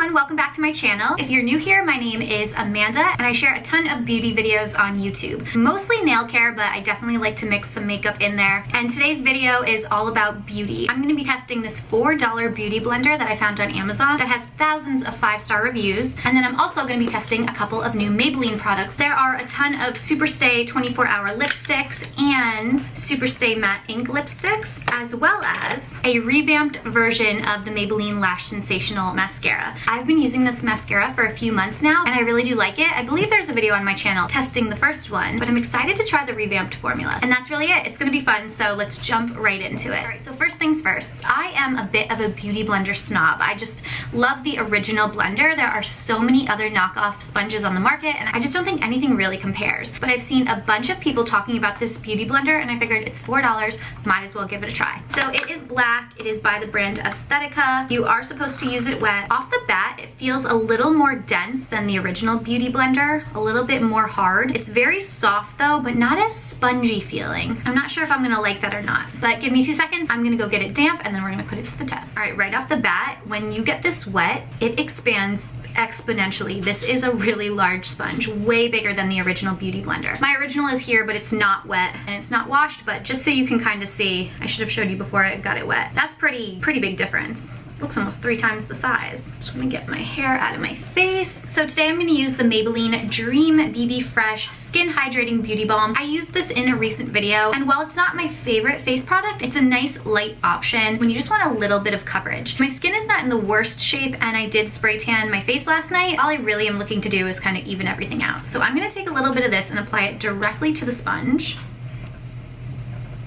everyone, welcome back to my channel. If you're new here, my name is Amanda and I share a ton of beauty videos on YouTube. Mostly nail care, but I definitely like to mix some makeup in there. And today's video is all about beauty. I'm gonna be testing this $4 beauty blender that I found on Amazon that has thousands of 5-star reviews. And then I'm also gonna be testing a couple of new Maybelline products. There are a ton of SuperStay 24-hour lipsticks and SuperStay matte ink lipsticks, as well as a revamped version of the Maybelline Lash Sensational mascara. I've been using this mascara for a few months now and I really do like it. I believe there's a video on my channel testing the first one, but I'm excited to try the revamped formula. And that's really it. It's gonna be fun, so let's jump right into it. All right, so first things first, I am a bit of a beauty blender snob. I just love the original blender. There are so many other knockoff sponges on the market and I just don't think anything really compares. But I've seen a bunch of people talking about this beauty blender and I figured it's $4, might as well give it a try. So it is black, it is by the brand Aesthetica. You are supposed to use it wet. Off the bat, it feels a little more dense than the original beauty blender, a little bit more hard. It's very soft though, but not as spongy feeling. I'm not sure if I'm gonna like that or not, but give me 2 seconds. I'm gonna go get it damp and then we're gonna put it to the test. All right, right off the bat, when you get this wet, it expands exponentially. This is a really large sponge, way bigger than the original beauty blender. My original is here, but it's not wet and it's not washed, but just so you can kind of see, I should have showed you before I got it wet. That's pretty big difference. Looks almost 3 times the size. Just gonna get my hair out of my face. So today I'm gonna use the Maybelline Dream BB Fresh Skin Hydrating Beauty Balm. I used this in a recent video, and while it's not my favorite face product, it's a nice light option when you just want a little bit of coverage. My skin is not in the worst shape, and I did spray tan my face last night. All I really am looking to do is kind of even everything out. So I'm gonna take a little bit of this and apply it directly to the sponge,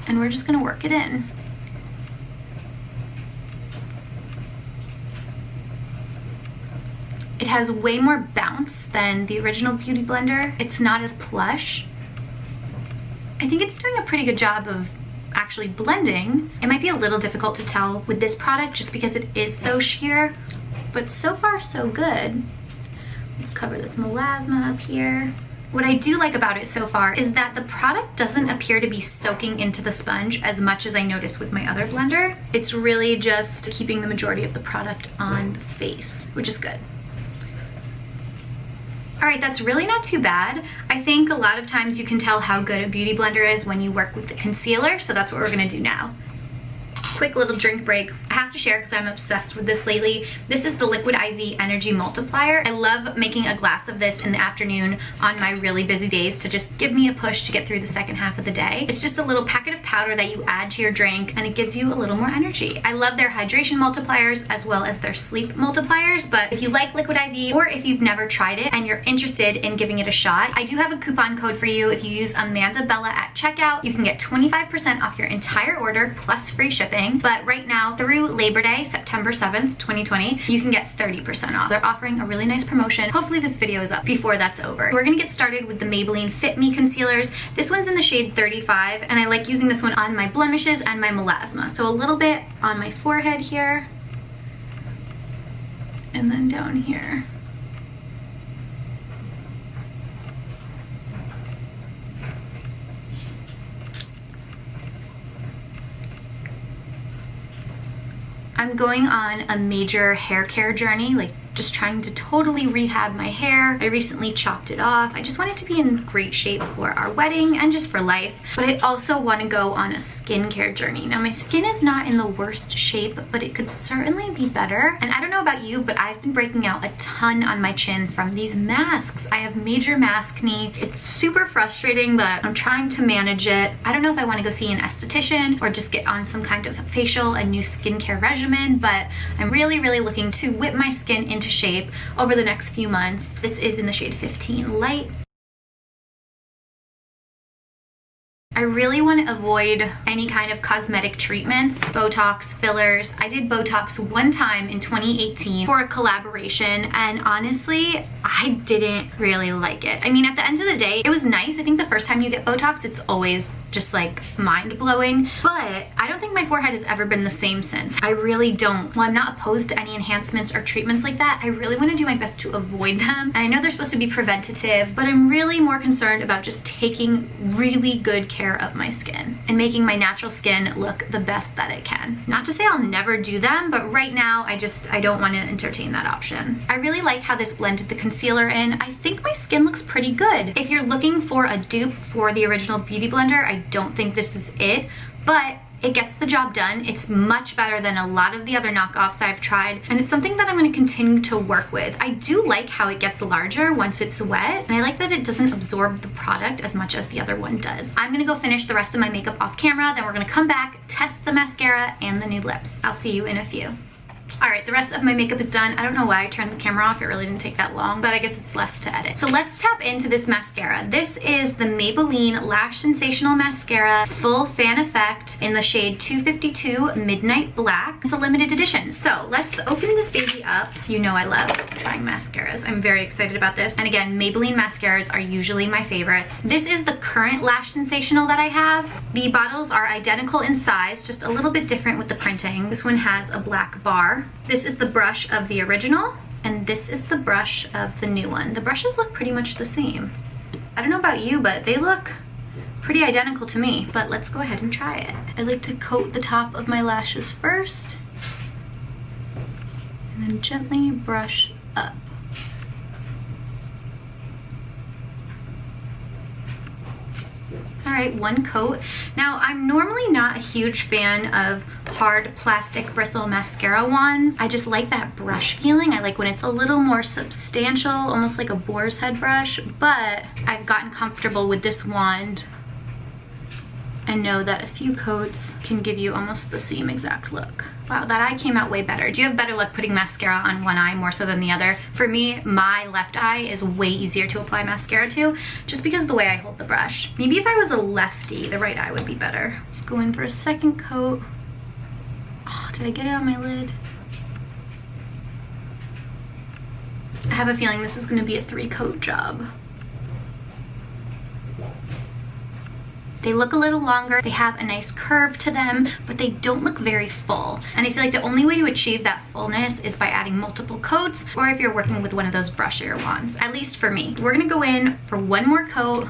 and we're just gonna work it in. It has way more bounce than the original beauty blender. It's not as plush. I think it's doing a pretty good job of actually blending. It might be a little difficult to tell with this product just because it is so sheer, but so far so good. Let's cover this melasma up here. What I do like about it so far is that the product doesn't appear to be soaking into the sponge as much as I noticed with my other blender. It's really just keeping the majority of the product on the face, which is good. All right, that's really not too bad. I think a lot of times you can tell how good a beauty blender is when you work with the concealer, so that's what we're gonna do now. Quick little drink break. I have to share because I'm obsessed with this lately. This is the Liquid IV Energy Multiplier. I love making a glass of this in the afternoon on my really busy days to just give me a push to get through the second half of the day. It's just a little packet of powder that you add to your drink and it gives you a little more energy. I love their hydration multipliers as well as their sleep multipliers, but if you like Liquid IV or if you've never tried it and you're interested in giving it a shot, I do have a coupon code for you. If you use Amanda Bella at checkout, you can get 25% off your entire order plus free shipping. But right now, through Labor Day, September 7th, 2020, you can get 30% off. They're offering a really nice promotion. Hopefully this video is up before that's over. We're gonna get started with the Maybelline Fit Me concealers. This one's in the shade 35, and I like using this one on my blemishes and my melasma. So a little bit on my forehead here, and then down here. I'm going on a major hair care journey, like just trying to totally rehab my hair. I recently chopped it off. I just want it to be in great shape for our wedding and just for life. But I also want to go on a skincare journey. Now my skin is not in the worst shape, but it could certainly be better. And I don't know about you, but I've been breaking out a ton on my chin from these masks. I have major mask knee. It's super frustrating, but I'm trying to manage it. I don't know if I want to go see an esthetician or just get on some kind of facial and new skincare regimen, but I'm really looking to whip my skin into shape over the next few months. This is in the shade 15 Light. I really want to avoid any kind of cosmetic treatments, Botox, fillers. I did Botox one time in 2018 for a collaboration, and honestly, I didn't really like it. I mean, at the end of the day, it was nice. I think the first time you get Botox, it's always just like mind-blowing. But I don't think my forehead has ever been the same since. I really don't. While I'm not opposed to any enhancements or treatments like that, I really want to do my best to avoid them. And I know they're supposed to be preventative, but I'm really more concerned about just taking really good care of my skin and making my natural skin look the best that it can. Not to say I'll never do them, but right now I don't want to entertain that option. I really like how this blended the concealer in. I think my skin looks pretty good. If you're looking for a dupe for the original Beauty Blender, I don't think this is it, but it gets the job done. It's much better than a lot of the other knockoffs I've tried, and it's something that I'm going to continue to work with. I do like how it gets larger once it's wet, and I like that it doesn't absorb the product as much as the other one does. I'm going to go finish the rest of my makeup off camera, then we're going to come back, test the mascara and the nude lips. I'll see you in a few. Alright, the rest of my makeup is done. I don't know why I turned the camera off. It really didn't take that long, but I guess it's less to edit. So let's tap into this mascara. This is the Maybelline Lash Sensational Mascara Full Fan Effect in the shade 252 Midnight Black. It's a limited edition. So let's open this baby up. You know I love trying mascaras. I'm very excited about this. And again, Maybelline mascaras are usually my favorites. This is the current Lash Sensational that I have. The bottles are identical in size, just a little bit different with the printing. This one has a black bar. This is the brush of the original, and this is the brush of the new one. The brushes look pretty much the same. I don't know about you, but they look pretty identical to me. But let's go ahead and try it. I like to coat the top of my lashes first, and then gently brush up. Alright, one coat. Now, I'm normally not a huge fan of hard plastic bristle mascara wands. I just like that brush feeling. I like when it's a little more substantial, almost like a boar's head brush, but I've gotten comfortable with this wand and know that a few coats can give you almost the same exact look. Wow, that eye came out way better. Do you have better luck putting mascara on one eye more so than the other? For me, my left eye is way easier to apply mascara to, just because of the way I hold the brush. Maybe if I was a lefty, the right eye would be better. Let's go in for a second coat. Oh, did I get it on my lid? I have a feeling this is gonna be a 3-coat job. They look a little longer, they have a nice curve to them, but they don't look very full. And I feel like the only way to achieve that fullness is by adding multiple coats, or if you're working with one of those brushier wands, at least for me. We're gonna go in for one more coat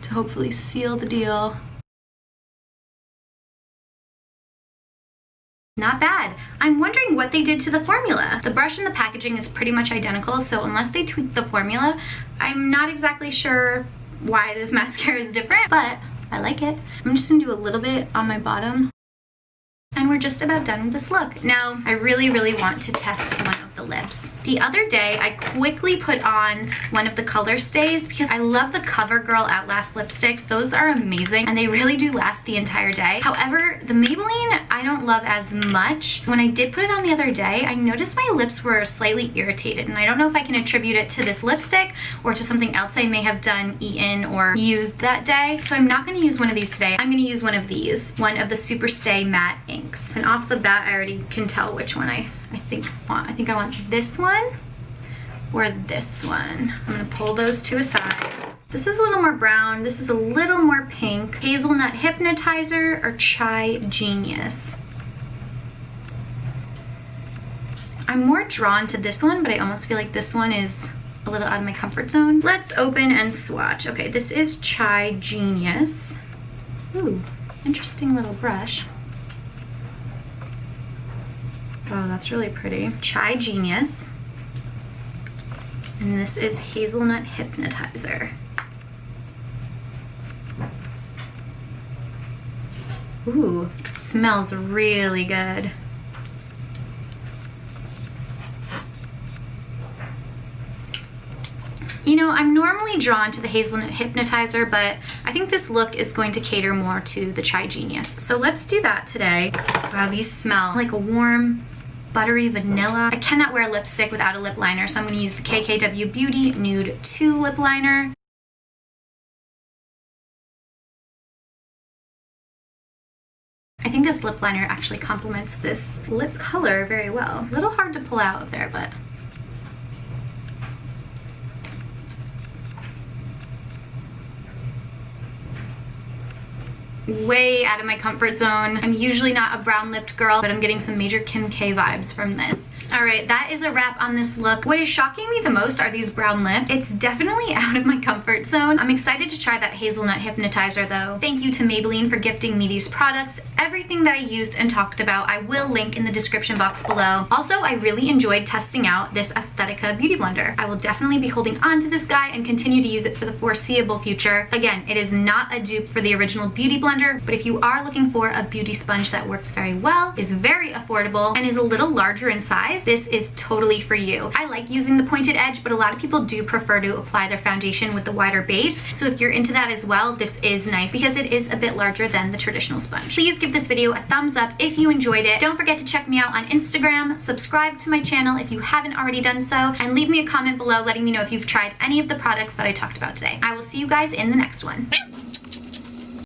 to hopefully seal the deal. Not bad. I'm wondering what they did to the formula. The brush and the packaging is pretty much identical, so unless they tweaked the formula, I'm not exactly sure why this mascara is different, but I like it. I'm just gonna do a little bit on my bottom. And we're just about done with this look. Now, I really, really want to test one of the lips. The other day, I quickly put on one of the color stays because I love the CoverGirl Outlast lipsticks. Those are amazing and they really do last the entire day. However, the Maybelline, I don't love as much. When I did put it on the other day, I noticed my lips were slightly irritated, and I don't know if I can attribute it to this lipstick or to something else I may have done, eaten, or used that day. So I'm not gonna use one of these today. I'm gonna use one of these, one of the SuperStay matte inks. And off the bat, I already can tell which one I think I want this one or this one. I'm gonna pull those two aside. This is a little more brown, this is a little more pink. Hazelnut Hypnotizer or Chai Genius. I'm more drawn to this one, but I almost feel like this one is a little out of my comfort zone. Let's open and swatch. Okay, this is Chai Genius. Ooh, interesting little brush. Oh, that's really pretty. Chai Genius. And this is Hazelnut Hypnotizer. Ooh, it smells really good. You know, I'm normally drawn to the Hazelnut Hypnotizer, but I think this look is going to cater more to the Chai Genius. So let's do that today. Wow, these smell like a warm, buttery vanilla. I cannot wear lipstick without a lip liner, so I'm going to use the KKW Beauty Nude 2 lip liner. I think this lip liner actually complements this lip color very well. A little hard to pull out of there, but way out of my comfort zone. I'm usually not a brown lipped girl, but I'm getting some major Kim K vibes from this. Alright, that is a wrap on this look. What is shocking me the most are these brown lips. It's definitely out of my comfort zone. I'm excited to try that hazelnut hypnotizer though. Thank you to Maybelline for gifting me these products. Everything that I used and talked about I will link in the description box below. Also, I really enjoyed testing out this Aesthetica beauty blender. I will definitely be holding on to this guy and continue to use it for the foreseeable future. Again, it is not a dupe for the original beauty blender, but if you are looking for a beauty sponge that works very well, is very affordable, and is a little larger in size, this is totally for you. I like using the pointed edge, but a lot of people do prefer to apply their foundation with the wider base. So if you're into that as well, this is nice because it is a bit larger than the traditional sponge. Please give this video a thumbs up if you enjoyed it. Don't forget to check me out on Instagram, subscribe to my channel if you haven't already done so, and leave me a comment below letting me know if you've tried any of the products that I talked about today. I will see you guys in the next one.